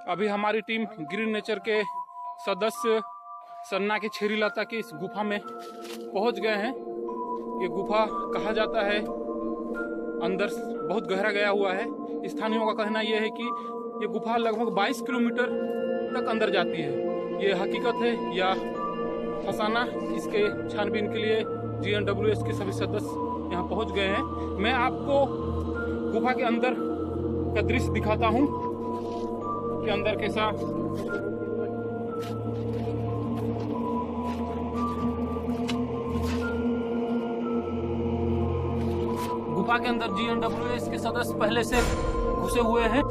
अभी हमारी team green nature के सदस्य सन्ना के छेरी लता की इस गुफा में पहुंच गए हैं। ये गुफा कहा जाता है अंदर बहुत गहरा गया हुआ है। स्थानीयों का कहना यह है कि ये गुफा लगभग 22 किलोमीटर तक अंदर जाती है। ये हकीकत है या फसाना, इसके छानबीन के लिए GNWS के सभी सदस्य यहाँ पहुँच गए हैं। मैं आपको गुफा के अंदर का दृश्य दिखाता हूँ कि अंदर कैसा गुफा के अंदर GNWS के सदस्य पहले से घुसे हुए हैं।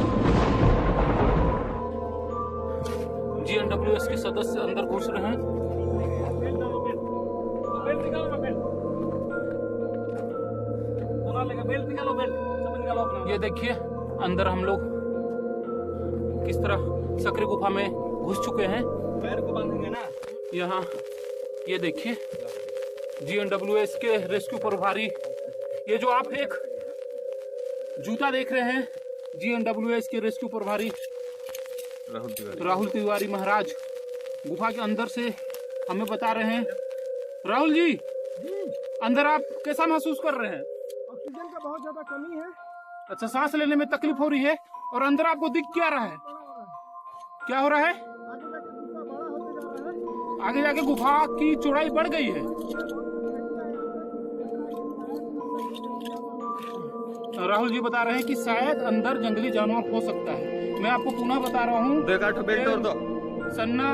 GNWS के सदस्य अंदर घुस रहे हैं। ये देखिए अंदर हम लोग किस तरह सकरी गुफा में घुस चुके हैं। पैर को बांधेंगे ना यहाँ। ये देखिए GNWS के रेस्क्यू प्रभारी, ये जो आप एक जूता देख रहे हैं, GNWS के रेस्क्यू प्रभारी राहुल तिवारी महाराज गुफा के अंदर से हमें बता रहे हैं। राहुल जी, अंदर आप कैसा महसूस कर रहे हैं? ऑक्सीजन का बहुत ज्यादा कमी है। अच्छा, सांस लेने में तकलीफ हो रही है। और अंदर आपको दिख क्या रहा है? क्या हो रहा है? आगे जाके गुफा की चौड़ाई बढ़ गई है। राहुल जी बता रहे हैं कि शायद अंदर जंगली जानवर हो सकता है। मैं आपको पुनः बता रहा हूँ, सन्ना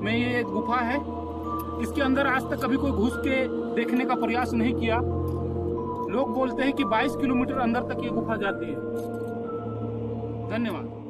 में ये एक गुफा है। इसके अंदर आज तक कभी कोई घुस के देखने का प्रयास नहीं किया। लोग बोलते हैं कि 22 किलोमीटर अंदर तक ये गुफा जाती है। धन्यवाद।